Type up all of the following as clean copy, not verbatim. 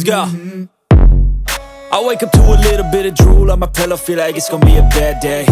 Let's go. I wake up to a little bit of drool on my pillow, feel like it's gonna be a bad day.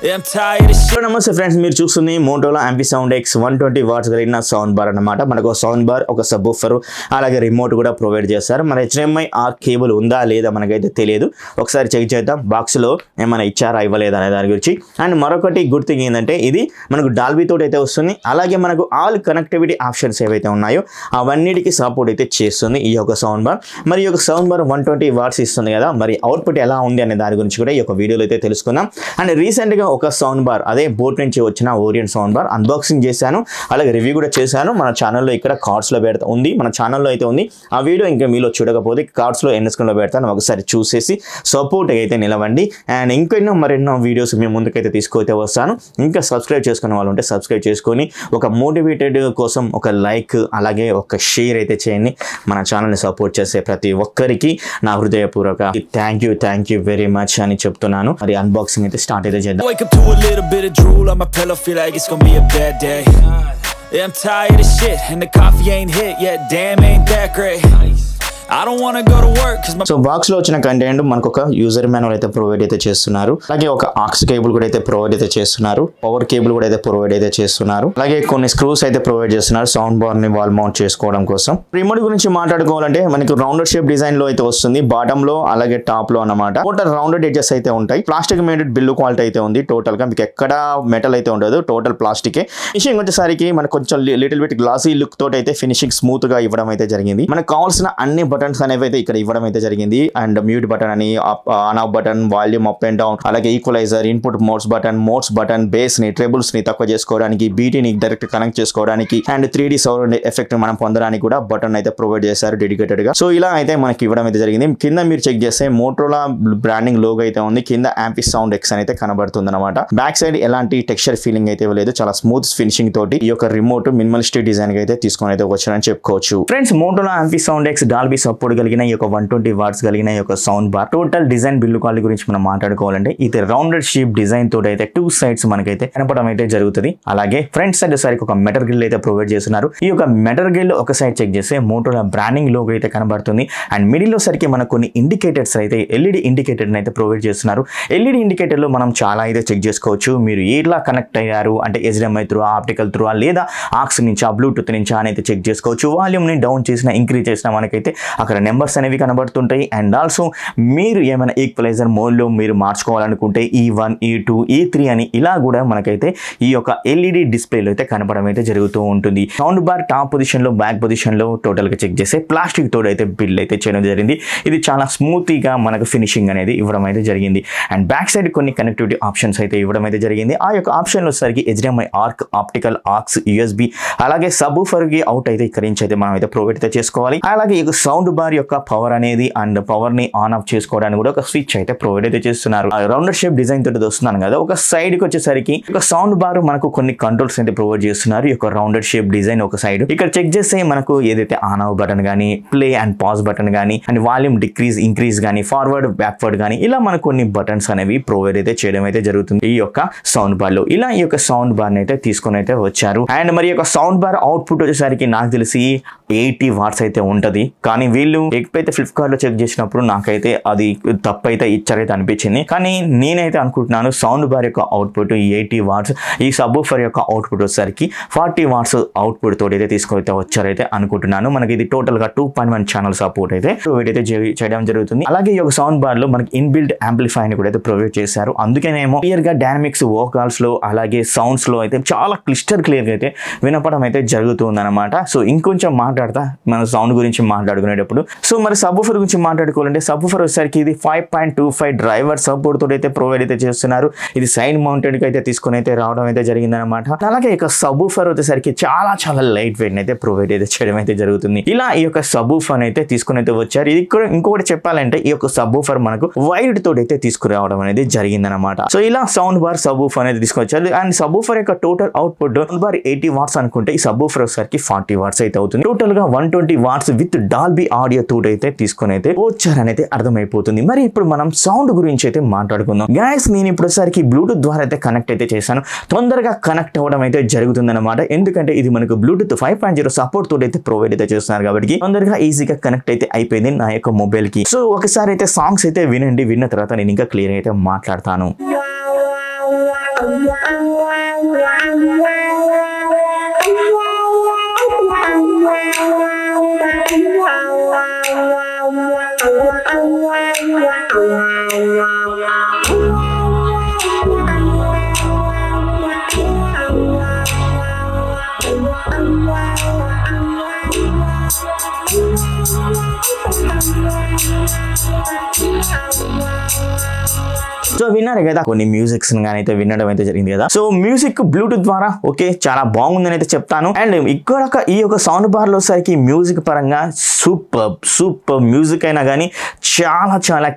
Yeah, I'm tired of shit. నమస్తే friends, మీరు చూస్తుంది మోటోలా AmphisoundX 120 watts కలిగిన sound bar అన్నమాట. మనకు sound bar, ఒక sub woofer, అలాగే remote కూడా provide చేస్తారు. మన HDMI ఆర్ కేబుల్ ఉందా లేదా మనకైతే తెలియదు. ఒకసారి చెక్ చేద్దాం బాక్స్లో ఏమైనా ఇచ్చారా ఇవ్వలేదా అనే దాని గురించి. అండ్ మరొకటి గుడ్ థింగ్ ఏంటంటే ఇది మనకు డాల్బీ తోటి అయితే వస్తుంది. అలాగే మనకు ఆల్ కనెక్టివిటీ ఆప్షన్స్ ఏవైతే ఉన్నాయో అవన్నిటికీ సపోర్ట్ అయితే చేస్తుంది ఈ యొక్క సౌండ్ బార్. మరి ఈ యొక్క సౌండ్ బార్ 120 వాట్స్ ఇస్తుంది కదా, మరి అవుట్పుట్ ఎలా ఉంది అనే దాని గురించి కూడా ఈ యొక్క వీడియోలో అయితే తెలుసుకుందాం. అండ్ రీసెంట్గా ఒక సౌండ్ బార్, అదే బోట్ నుంచి వచ్చిన ఓరియంట్ సౌండ్ బార్ అన్బాక్సింగ్ చేశాను, అలాగే రివ్యూ కూడా చేశాను. మన ఛానల్లో ఇక్కడ కార్డ్స్లో పెడతా ఉంది, మన ఛానల్లో అయితే ఉంది. ఆ వీడియో ఇంకా మీలో చూడకపోతే కార్డ్స్లో ఎన్ఎస్కన్లో పెడతాను, ఒకసారి చూసేసి సపోర్ట్ అయితే నిలవండి. అండ్ మరెన్నో వీడియోస్ మేము ముందుకైతే తీసుకొస్తే వస్తాను. ఇంకా సబ్స్క్రైబ్ చేసుకునే వాళ్ళు ఉంటే సబ్స్క్రైబ్ చేసుకొని ఒక మోటివేటెడ్ కోసం ఒక లైక్ అలాగే ఒక షేర్ అయితే చేయండి. మన ఛానల్ని సపోర్ట్ చేసే ప్రతి ఒక్కరికి నా హృదయపూర్వక థ్యాంక్ యూ వెరీ మచ్ అని చెప్తున్నాను. మరి అన్బాక్సింగ్ అయితే స్టార్ట్ అయితే చేద్దాం. A little bit of drool on my pillow, feel like it's gonna be a bad day. Yeah, I'm tired of shit and the coffee ain't hit yet, damn ain't that great. I don't want to go to work cuz my... so box లో వచ్చిన content మనకు ఒక user manual అయితే provide అయితే చేస్తున్నారు. అలాగే ఒక aux cable కూడా అయితే ప్రొవైడ్ అయితే చేస్తున్నారు. పవర్ కేబుల్ కూడా అయితే ప్రొవైడ్ అయితే చేస్తున్నారు. అలాగే కొన్ని స్క్రూస్ అయితే ప్రొవైడ్ చేస్తున్నారు సౌండ్ బార్ ని వాల్ మౌంట్ చేసుకోవడం కోసం. రిమోట్ గురించి మాట్లాడుకోవాలంటే మనకు రౌండెడ్ షేప్ డిజైన్ లో అయితే వస్తుంది, బాటమ్ లో అలాగే టాప్ లో అన్నమాట. టోటల్ రౌండెడ్ ఎడ్జెస్ అయితే ఉంటాయి. ప్లాస్టిక్ మేడెడ్ బిల్లు క్వాలిటీ అయితే ఉంది. టోటల్ గా మీకు ఎక్కడ మెటల్ అయితే ఉండదు, టోటల్ ప్లాస్టికే. ఫినిషింగ్ వచ్చేసరికి మనకు కొంచెం లిటిల్ బిట్ గ్లాసీ లుక్ తోటి అయితే ఫినిషింగ్ స్మూత్ గా ఇవ్వడం అయితే జరిగింది. మనకు కావాల్సిన అన్ని బటన్స్ అనేవి అయితే ఇక్కడ ఇవ్వడం అయితే జరిగింది. అండ్ మ్యూట్ బటన్ అని, on off button, volume up and down, అలాగే equalizer, input modes button, bass ని ట్రెబుల్స్ ని తక్కువ చేసుకోవడానికి, బీటీని డైరెక్ట్ కనెక్ట్ చేసుకోవడానికి, అండ్ 3D సౌండ్ ఎఫెక్ట్ మనం పొందడానికి కూడా బటన్ అయితే ప్రొవైడ్ చేశారు డెడికేటెడ్ గా. సో ఇలా అయితే మనకి ఇవ్వడం అయితే జరిగింది. కింద మీరు చెక్ చేస్తే మోటోరోలా బ్రాండింగ్ లోగో అయితే ఉంది, కింద AmphisoundX అని అయితే కనబడుతుంది అనమాట. బ్యాక్ సైడ్ ఎలాంటి టెక్స్చర్ ఫీలింగ్ అయితే లేదు, చాలా స్మూత్ ఫినిషింగ్ తోటి ఈ యొక్క రిమోట్ మినిమలిస్టిక్ డిజైన్ అయితే తీసుకొని అయితే వచ్చారని చెప్పుకోవచ్చు. Friends, Motorola AmphisoundX Dolby support కలిగిన ఈ యొక్క 120 వాట్స్ కలిగిన ఈ యొక్క sound bar total design build quality గురించి మనం మాట్లాడుకోవాలంటే ఇది రౌండెడ్ షేప్ డిజైన్ తోటి అయితే 2 సైడ్స్ మనకైతే కనపడడం అయితే జరుగుతుంది. అలాగే ఫ్రంట్ సైడ్ సరికి ఒక మెటల్ గ్రిల్ అయితే ప్రొవైడ్ చేస్తున్నారు. ఈ యొక్క మెటల్ గ్రిల్ ఒక సైడ్ చెక్ చేస్తే మోటోరోలా బ్రాండింగ్ లోగో అయితే కనబడుతుంది. అండ్ మిడిల్ లో సరికి మనకు కొన్ని ఇండికేటర్స్ అయితే LED ఇండికేటర్ అయితే ప్రొవైడ్ చేస్తున్నారు. LED ఇండికేటర్ లో మనం చాలా అయితే చెక్ చేసుకోవచ్చు. మీరు ఎలా కనెక్ట్ అయ్యారు అంటే HDMI త్రూ, ఆప్టికల్ త్రూ, లేదా ఆక్స్ నుంచి, బ్లూటూత్ నుంచి అని అయితే చెక్ చేసుకోవచ్చు. వాల్యూమ్ ని డౌన్ చేసిన, ఇంక్రీజ్ చేసిన మనకైతే అక్కడ నెంబర్స్ అనేవి కనబడుతుంటాయి. అండ్ ఆల్సో మీరు ఏమైనా ఈక్వలైజర్ మోడ్లో మీరు మార్చుకోవాలనుకుంటే E1, E2, E3 అని ఇలా కూడా మనకైతే ఈ యొక్క LED డిస్ప్లేలో అయితే కనపడడం అయితే జరుగుతూ ఉంటుంది. సౌండ్ బార్ టాప్ పొజిషన్ లో, బ్యాక్ పొజిషన్ లో టోటల్ గా చెక్ చేస్తే ప్లాస్టిక్ తోడు అయితే బిల్డ్ అయితే చేయడం జరిగింది. ఇది చాలా స్మూత్గా మనకు ఫినిషింగ్ అనేది ఇవ్వడం అయితే జరిగింది. అండ్ బ్యాక్ సైడ్ కొన్ని కనెక్టివిటీ ఆప్షన్స్ అయితే ఇవ్వడం అయితే జరిగింది. ఆ యొక్క ఆప్షన్ వచ్చేసరికి HDMI arc, optical, aux, USB, అలాగే సబ్ వూఫర్ కి అవుట్ అయితే ఇక్కడ నుంచి అయితే మనం అయితే ప్రొవైడ్ అయితే చేసుకోవాలి. అలాగే ఈ సౌండ్ బార్ యొక్క పవర్ అనేది అండ్ పవర్ ని ఆన్ ఆఫ్ చేసుకోవడానికి కూడా ఒక స్విచ్ అయితే ప్రొవైడ్ అయితే చేస్తున్నారు. రౌండెడ్ షేప్ డిజైన్ తోటి వస్తున్నాను కదా, ఒక సైడ్ కి వచ్చేసరికి ఒక సౌండ్ బార్ మనకు కొన్ని కంట్రోల్స్ అయితే ప్రొవైడ్ చేస్తున్నారు. ఈ యొక్క రౌండెడ్ షేప్ డిజైన్ ఒక సైడ్ ఇక్కడ చెక్ చేస్తే మనకు ఏదైతే ఆన్ ఆఫ్ బటన్ గానీ, ప్లే అండ్ పాజ్ బటన్ గానీ, అండ్ వాల్యూమ్ డిక్రీజ్ ఇంక్రీజ్ గానీ, ఫార్వర్డ్ బ్యాక్వర్డ్ గానీ, ఇలా మనకు కొన్ని బటన్స్ అనేవి ప్రొవైడ్ అయితే చేయడం అయితే జరుగుతుంది ఈ యొక్క సౌండ్ బార్ లో. ఇలా ఈ యొక్క సౌండ్ బార్ అయితే తీసుకొని అయితే వచ్చారు. అండ్ మరి యొక్క సౌండ్ బార్ అవుట్పుట్ వచ్చేసరికి నాకు తెలిసి 80 వాట్స్ అయితే ఉంటది. కానీ వీళ్ళు ఎప్పుడైతే ఫ్లిప్కార్ట్ లో చెక్ చేసినప్పుడు నాకైతే అది తప్పైతే ఇచ్చారైతే అనిపించింది. కానీ నేనైతే అనుకుంటున్నాను సౌండ్ బార్ యొక్క అవుట్పుట్ 80 వాట్స్, ఈ సబ్ వూఫర్ యొక్క అవుట్పుట్ వచ్చేసరికి 40 వాట్స్ అవుట్పుట్ తోటి అయితే తీసుకొఅయితే వచ్చారైతే అనుకుంటున్నాను. మనకి ఇది టోటల్ గా 2.1 ఛానల్ సపోర్ట్ అయితే ప్రొవైడ్ అయితే చేయడం జరుగుతుంది. అలాగే ఈ యొక్క సౌండ్ బార్ లో మనకి ఇన్బిల్డ్ యాంప్లిఫైర్ ని కూడా అయితే ప్రొవైడ్ చేశారు. అందుకేనేమో క్లియర్ గా డైనమిక్స్ వోకల్స్ లో అలాగే సౌండ్స్ లో అయితే చాలా క్లియర్ గా అయితే వినపడం అయితే జరుగుతుంది అనమాట. సో ఇంకొంచెం మాట్లాడతా మన సౌండ్ గురించి మాట్లాడుకునేటప్పుడు. సో మరి సబ్ వూఫర్ గురించి మాట్లాడుకోవాలంటే సబ్ వూఫర్ వచ్చేసరికి ఇది 5.25 డ్రైవర్ సపోర్ట్ తోటి అయితే ప్రొవైడ్ అయితే చేస్తున్నారు. ఇది సైడ్ మౌంటెడ్ కి అయితే తీసుకొని అయితే రావడం అయితే జరిగింది అనమాట. అలాగే ఇక సబ్ వూఫర్ వచ్చేసరికి చాలా లైట్ వెయిట్ అయితే ప్రొవైడ్ అయితే చేయడం అయితే జరుగుతుంది. ఇలా ఈ యొక్క సబ్ వూఫర్ అయితే తీసుకొని అయితే వచ్చారు. ఇది ఇంకొకటి చెప్పాలంటే ఈ యొక్క సబ్ వూఫర్ మనకు వైడ్ తోటి అయితే తీసుకురావడం అనేది జరిగింది అనమాట. సో ఇలా సౌండ్ బార్ సబ్ వూఫర్ అనేది తీసుకొచ్చారు. అండ్ సబ్ వూఫర్ యొక్క total output sound bar 80 watts అనుకుంటే ఈ సబ్ వూఫర్ వచ్చేసరికి 40 వాట్స్ అయితే అవుతుంది. టోటల్ గా 120 వాట్స్ విత్ డాల్బీ ఆడియో తోటి అయితే తీసుకొని అయితే వచ్చారని అయితే అర్థమైపోతుంది. మరి ఇప్పుడు మనం సౌండ్ గురించి అయితే మాట్లాడుకుందాం. గైస్, నేను ఇప్పుడుసరికి బ్లూటూత్ ద్వారా అయితే కనెక్ట్ అయితే చేశాను. తొందరగా కనెక్ట్ అవ్వడం అయితే జరుగుతుందన్నమాట. ఎందుకంటే ఇది మనకు బ్లూటూత్ 5.0 సపోర్ట్ తోటి అయితే ప్రొవైడ్ అయితే చేస్తున్నారు కాబట్టి తొందరగా ఈజీగా కనెక్ట్ అయితే అయిపోయింది నా యొక్క మొబైల్ కి. సో ఒకసారి అయితే సాంగ్స్ అయితే వినండి. విన్న తర్వాత నేను ఇంకా క్లియర్ అయితే మాట్లాడతాను. సో విన్నారు కదా, కొన్ని మ్యూజిక్స్ కానీ అయితే వినడం అయితే జరిగింది కదా. సో మ్యూజిక్ బ్లూటూత్ ద్వారా ఓకే చాలా బాగుందని అయితే చెప్తాను. అండ్ ఇక్కడ ఈ యొక్క సౌండ్ బార్ లో సరికి మ్యూజిక్ పరంగా సూపర్ మ్యూజిక్ అయినా కానీ చాలా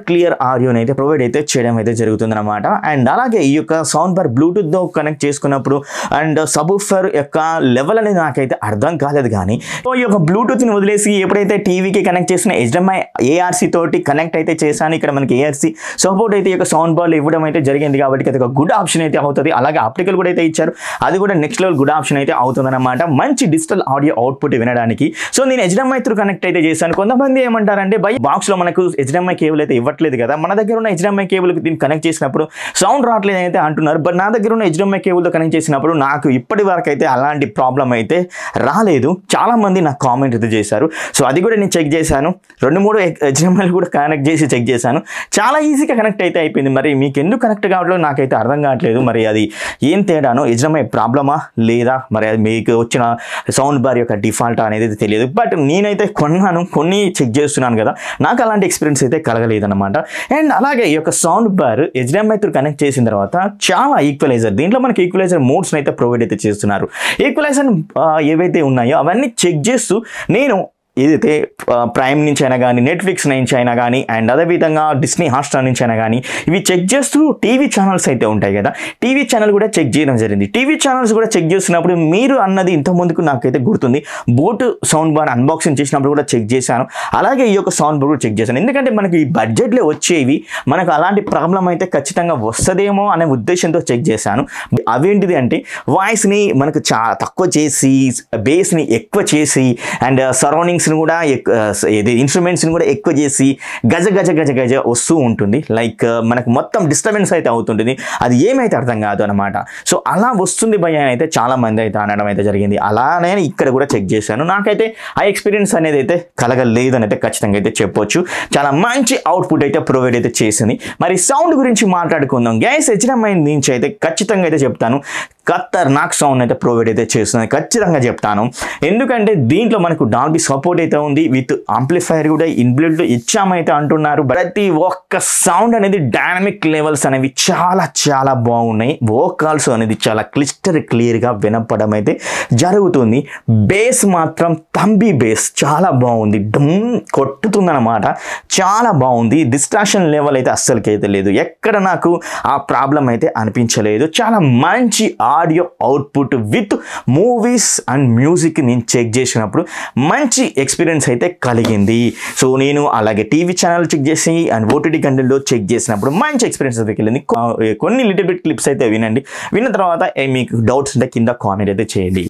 క్లియర్ ఆడియోని అయితే ప్రొవైడ్ అయితే చేయడం అయితే జరుగుతుంది అనమాట. అండ్ అలాగే ఈ యొక్క సౌండ్ బార్ బ్లూటూత్ తో కనెక్ట్ చేసుకున్నప్పుడు అండ్ సబ్వూఫర్ యొక్క లెవెల్ అనేది నాకైతే అర్థం కాలేదు. కానీ ఈ యొక్క బ్లూటూత్ ని వదిలేసి ఎప్పుడైతే టీవీకి కనెక్ట్ చేసిన HDMI ARC తోటి కనెక్ట్ అయితే చేశాను. ఇక్కడ మనకి ARC సపోర్ట్ అయితే ఈ యొక్క సౌండ్ బార్ ఇవ్వడం అయితే జరిగింది కాబట్టి అది ఒక గుడ్ ఆప్షన్ అయితే అవుతుంది. అలాగే ఆప్టికల్ కూడా అయితే ఇచ్చారు, అది కూడా నెక్స్ట్ లెవెల్ గుడ్ ఆప్షన్ అయితే అవుతుంది అనమాట. మంచి డిజిటల్ ఆడియో అవుట్పుట్ వినడానికి. సో నేను HDMI త్రూ కనెక్ట్ అయితే చేశాను. కొంతమంది ఏమంటారంటే బై బాక్స్ లో మనకు HDMI కేబుల్ అయితే ఇవ్వట్లేదు కదా, మన దగ్గర ఉన్న HDMI కేబుల్ దీన్ని కనెక్ట్ చేసినప్పుడు సౌండ్ రావట్లేదు అయితే అంటున్నారు. బట్ నా దగ్గర ఉన్న HDMI కేబుల్ తో కనెక్ట్ చేసినప్పుడు నాకు ఇప్పటి వరకు అయితే అలాంటి ప్రాబ్లం అయితే రాలేదు. చాలా మంది నాకు కామెంట్ అయితే చేశారు. సో అది కూడా నేను చెక్ చేశాను. 2-3 HDMI కూడా కనెక్ట్ చేసి చెక్ చేశాను. చాలా ఈజీగా కనెక్ట్ అయితే అయిపోయింది. మరి మీకు ఎందుకు కనెక్ట్ కావట్లేదు నాకైతే అర్థం కావట్లేదు. మరి అది ఏం తేడానో, HDMI ప్రాబ్లమా లేదా మరి అది మీకు వచ్చిన సౌండ్ బార్ యొక్క డిఫాల్ట్ అనేది తెలియదు. బట్ నేనైతే కొన్ని చెక్ చేస్తున్నాను కదా, నాకు అలాంటి ఎక్స్పీరియన్స్ అయితే కలగలేదన్నమాట. అండ్ అలాగే ఈ యొక్క సౌండ్ బార్ HDMI తో కనెక్ట్ చేసిన తర్వాత చాలా ఈక్వలైజర్, దీంట్లో మనకి ఈక్వలైజర్ మోడ్స్ అయితే ప్రొవైడ్ అయితే చేస్తున్నారు. ఈక్వలైజర్ ఏవైతే ఉన్నాయో అవన్నీ చెక్ చేస్తూ నేను ఏదైతే ప్రైమ్ నుంచి అయినా కానీ, నెట్ఫ్లిక్స్ నుంచి అయినా కానీ, అండ్ అదేవిధంగా డిస్నీ హాట్స్టార్ నుంచి అయినా కానీ ఇవి చెక్ చేస్తూ టీవీ ఛానల్స్ అయితే ఉంటాయి కదా, టీవీ ఛానల్ కూడా చెక్ చేయడం జరిగింది. టీవీ ఛానల్స్ కూడా చెక్ చేస్తున్నప్పుడు మీరు అన్నది ఇంతకుముందుకు నాకైతే గుర్తుంది. బోట్ సౌండ్ బార్ అన్బాక్సింగ్ చేసినప్పుడు కూడా చెక్ చేశాను. అలాగే ఈ యొక్క సౌండ్ బార్ కూడా చెక్ చేశాను. ఎందుకంటే మనకి ఈ బడ్జెట్లో వచ్చేవి మనకు అలాంటి ప్రాబ్లం అయితే ఖచ్చితంగా వస్తుందేమో అనే ఉద్దేశంతో చెక్ చేశాను. అవేంటిది అంటే వాయిస్ని మనకు తక్కువ చేసి, బేస్ని ఎక్కువ చేసి, అండ్ సరౌండింగ్స్ కూడా ఇన్స్ట్రుమెంట్స్ కూడా ఎక్కువ చేసి గజ వస్తూ ఉంటుంది. లైక్ మనకు మొత్తం డిస్టర్బెన్స్ అయితే అవుతుంటుంది. అది ఏమైతే అర్థం కాదు అనమాట. సో అలా వస్తుంది భయ అయితే చాలా మంది అయితే అనడం అయితే జరిగింది. అలానే ఇక్కడ కూడా చెక్ చేశాను. నాకైతే ఆ ఎక్స్పీరియన్స్ అనేది అయితే కలగలేదు అని అయితే ఖచ్చితంగా అయితే చెప్పొచ్చు. చాలా మంచి అవుట్పుట్ అయితే ప్రొవైడ్ అయితే చేసింది. మరి సౌండ్ గురించి మాట్లాడుకుందాం. గైస్, HDMI నుంచి అయితే ఖచ్చితంగా అయితే చెప్తాను, ఖతర్నాక్ సౌండ్ అయితే ప్రొవైడ్ అయితే చేస్తుంది ఖచ్చితంగా చెప్తాను. ఎందుకంటే దీంట్లో మనకు డాల్బీ సపోర్ట్ అయితే ఉంది, విత్ ఆంప్లిఫైర్ కూడా ఇన్బిల్ట్ ఇచ్చామైతే అంటున్నారు. ప్రతి ఒక్క సౌండ్ అనేది డైనమిక్ లెవెల్స్ అనేవి చాలా బాగున్నాయి. వోకాల్స్ అనేది చాలా క్లియర్గా వినపడడం అయితే జరుగుతుంది. బేస్ మాత్రం తంబి బేస్ చాలా బాగుంది, కొట్టుతుంది అనమాట. చాలా బాగుంది. డిస్ట్రాక్షన్ లెవెల్ అయితే అస్సలకి అయితే లేదు. ఎక్కడ నాకు ఆ ప్రాబ్లం అయితే అనిపించలేదు. చాలా మంచి audio output with movies and music నేను చెక్ చేసినప్పుడు మంచి ఎక్స్పీరియన్స్ అయితే కలిగింది. సో నేను అలాగే టీవీ ఛానల్ చెక్ చేసి అండ్ OTT కంటెంట్లో చెక్ చేసినప్పుడు మంచి ఎక్స్పీరియన్స్ అయితే కలిగింది. కొన్ని లిటిల్ బిట్ క్లిప్స్ అయితే వినండి. విన్న తర్వాత మీకు డౌట్స్ ఉంటే కింద కామెంట్ అయితే చేయండి.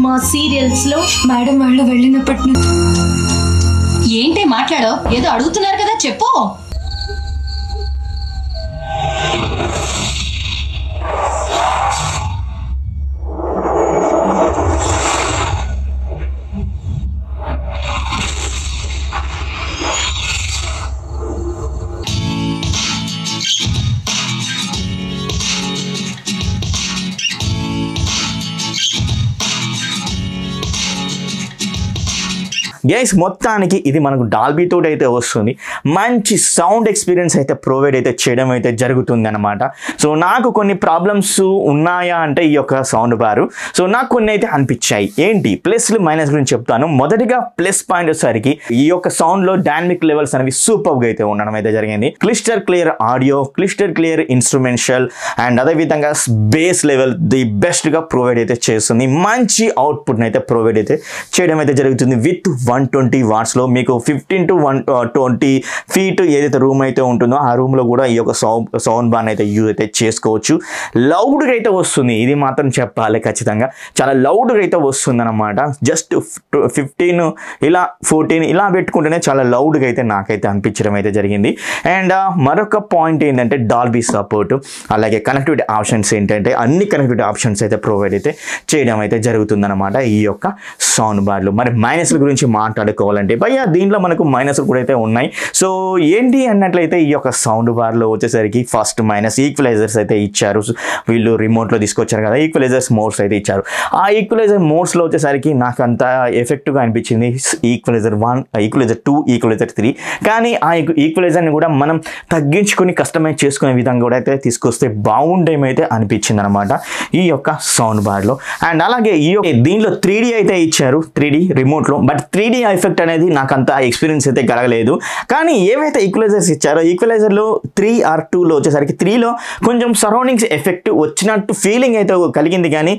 మా సీరియల్స్ లో మేడం వాళ్ళు వెళ్ళినప్పటి నుంచి ఏంటి మాట్లాడో? ఏదో అడుగుతున్నారు కదా, చెప్పు. గైస్ మొత్తానికి ఇది మనకు డాల్బీ తోటి అయితే వస్తుంది, మంచి సౌండ్ ఎక్స్పీరియన్స్ అయితే ప్రొవైడ్ అయితే చేయడం అయితే జరుగుతుంది అనమాట. సో నాకు కొన్ని ప్రాబ్లమ్స్ ఉన్నాయా అంటే ఈ యొక్క సౌండ్ బారు, సో నాకు కొన్ని అయితే అనిపించాయి. ఏంటి ప్లస్లు మైనస్ గురించి చెప్తాను. మొదటిగా ప్లస్ పాయింట్ వచ్చేసరికి ఈ యొక్క సౌండ్ లో డైనమిక్ లెవెల్స్ అనేవి సూపర్ గా అయితే ఉండడం అయితే జరిగింది. Crystal clear audio, crystal clear instrumental and అదే విధంగా బేస్ లెవెల్ ది బెస్ట్ గా ప్రొవైడ్ అయితే చేస్తుంది. మంచి అవుట్పుట్ అయితే ప్రొవైడ్ అయితే చేయడం అయితే జరుగుతుంది. విత్ 120 వాట్స్ లో మీకు 15 to 120 ఫీట్ ఏదైతే రూమ్ అయితే ఉంటుందో ఆ రూమ్ లో కూడా ఈ యొక్క సౌండ్ బార్ అయితే యూజ్ అయితే చేసుకోవచ్చు. లౌడ్ గా అయితే వస్తుంది, ఇది మాత్రం చెప్పాలి ఖచ్చితంగా. చాలా లౌడ్ గా అయితే వస్తుంది అనమాట. జస్ట్ 15 ఇలా 14 ఇలా పెట్టుకుంటేనే చాలా లౌడ్ గా అయితే నాకైతే అనిపించడం అయితే జరిగింది. అండ్ మరొక పాయింట్ ఏంటంటే డాల్బీ సపోర్ట్, అలాగే కనెక్టివిటీ ఆప్షన్స్ ఏంటంటే అన్ని కనెక్టివిటీ ఆప్షన్స్ అయితే ప్రొవైడ్ అయితే చేయడం అయితే జరుగుతుంది అనమాట ఈ యొక్క సౌండ్ బార్లు. మరి మైనస్ల గురించి మాట్లాడుకోవాలంటే భయ్యా దీంట్లో మనకు మైనస్లు కూడా అయితే ఉన్నాయి. సో ఏంటి అన్నట్లయితే ఈ యొక్క సౌండ్ బార్లో వచ్చేసరికి ఫస్ట్ మైనస్ ఈక్వలైజర్స్ అయితే ఇచ్చారు. వీళ్ళు రిమోట్లో తీసుకొచ్చారు కదా, ఈక్వలైజర్స్ మోడ్స్ అయితే ఇచ్చారు. ఆ ఈక్వలైజర్ మోడ్స్లో వచ్చేసరికి నాకు అంత ఎఫెక్టివ్గా అనిపించింది ఈక్వలైజర్ 1, ఈక్వలైజర్ 2, ఈక్వలైజర్ 3. కానీ ఆ ఈక్వలైజర్ని కూడా మనం తగ్గించుకొని కస్టమైజ్ చేసుకునే విధంగా కూడా అయితే తీసుకొస్తే బాగుండేమైతే అనిపించింది అనమాట ఈ యొక్క సౌండ్ బార్లో. అండ్ అలాగే దీంట్లో 3D అయితే ఇచ్చారు, 3D రిమోట్లో. బట్ 3D ఎఫెక్ట్ అనేది నాకు అంత ఎక్స్పీరియన్స్ అయితే కలగలేదు. కానీ ఏవైతే ఈక్వలైజర్స్ ఇచ్చారో ఈక్వలైజర్లో 3 or 2లో వచ్చేసరికి 3లో కొంచెం సరౌండింగ్స్ ఎఫెక్ట్ వచ్చినట్టు ఫీలింగ్ అయితే కలిగింది, కానీ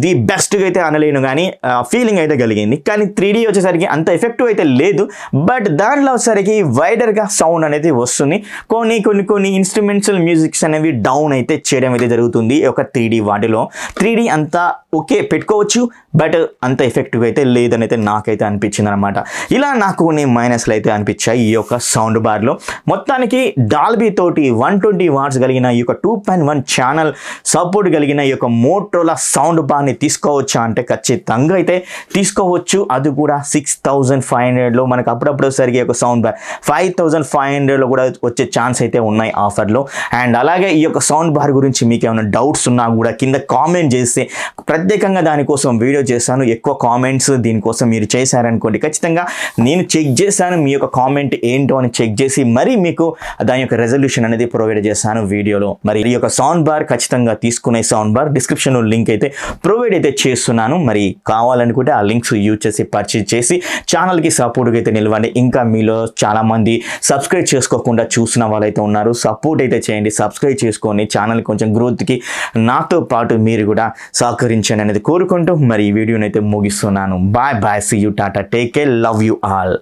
ది బెస్ట్గా అయితే అనలేను, కానీ ఫీలింగ్ అయితే కలిగింది. కానీ 3D వచ్చేసరికి అంత ఎఫెక్టివ్ అయితే లేదు. బట్ దాంట్లో వచ్చేసరికి వైడర్గా సౌండ్ అనేది వస్తుంది. కొన్ని ఇన్స్ట్రుమెంటల్ మ్యూజిక్స్ అనేవి డౌన్ అయితే చేయడం అయితే జరుగుతుంది ఒక 3D వాటిలో. 3D అంతా ఓకే పెట్టుకోవచ్చు, బట్ అంత ఎఫెక్టివ్గా అయితే లేదని అయితే నాకైతే అనిపించింది అనమాట. ఇలా నాకు కొన్ని మైనస్లు అయితే అనిపించాయి ఈ యొక్క సౌండ్ బార్లో. మొత్తానికి డాల్బీ తోటి 120 వాట్స్ కలిగిన ఈ యొక్క 2.1 ఛానల్ సపోర్ట్ కలిగిన ఈ యొక్క మోటరోలా సౌండ్ బార్ని తీసుకోవచ్చా అంటే ఖచ్చితంగా అయితే తీసుకోవచ్చు. అది కూడా 6500లో మనకు అప్పుడప్పుడు సరిగే ఒక సౌండ్ బార్ 5500లో కూడా వచ్చే ఛాన్స్ అయితే ఉన్నాయి ఆఫర్లో. అండ్ అలాగే ఈ యొక్క సౌండ్ బార్ గురించి మీకు ఏమైనా డౌట్స్ ఉన్నా కూడా కింద కామెంట్ చేస్తే ప్రత్యేకంగా దానికోసం వీడియో చేస్తాను. ఎక్కువ కామెంట్స్ దీనికోసం మీరు చేశారనుకోండి, ఖచ్చితంగా నేను చెక్ చేశాను మీ యొక్క కామెంట్ ఏంటో అని చెక్ చేసి మరి మీకు దాని యొక్క రెజల్యూషన్ అనేది ప్రొవైడ్ చేస్తాను వీడియోలో. మరి ఈ యొక్క సౌండ్ బార్ ఖచ్చితంగా తీసుకునే సౌండ్ బార్ డిస్క్రిప్షన్లో లింక్ అయితే ప్రొవైడ్ అయితే చేస్తున్నాను. మరి కావాలనుకుంటే ఆ లింక్స్ యూజ్ చేసి పర్చేజ్ చేసి ఛానల్కి సపోర్ట్గా అయితే నిలవండి. ఇంకా మీలో చాలామంది సబ్స్క్రైబ్ చేసుకోకుండా చూసిన వాళ్ళైతే ఉన్నారు, సపోర్ట్ అయితే చేయండి, సబ్స్క్రైబ్ చేసుకొని ఛానల్ కొంచెం గ్రోత్కి నాతో పాటు మీరు కూడా సహకరించండి అనేది కోరుకుంటూ మరి ఈ వీడియోని అయితే ముగిస్తున్నాను. Bye bye, see you, tata, take care, love you all.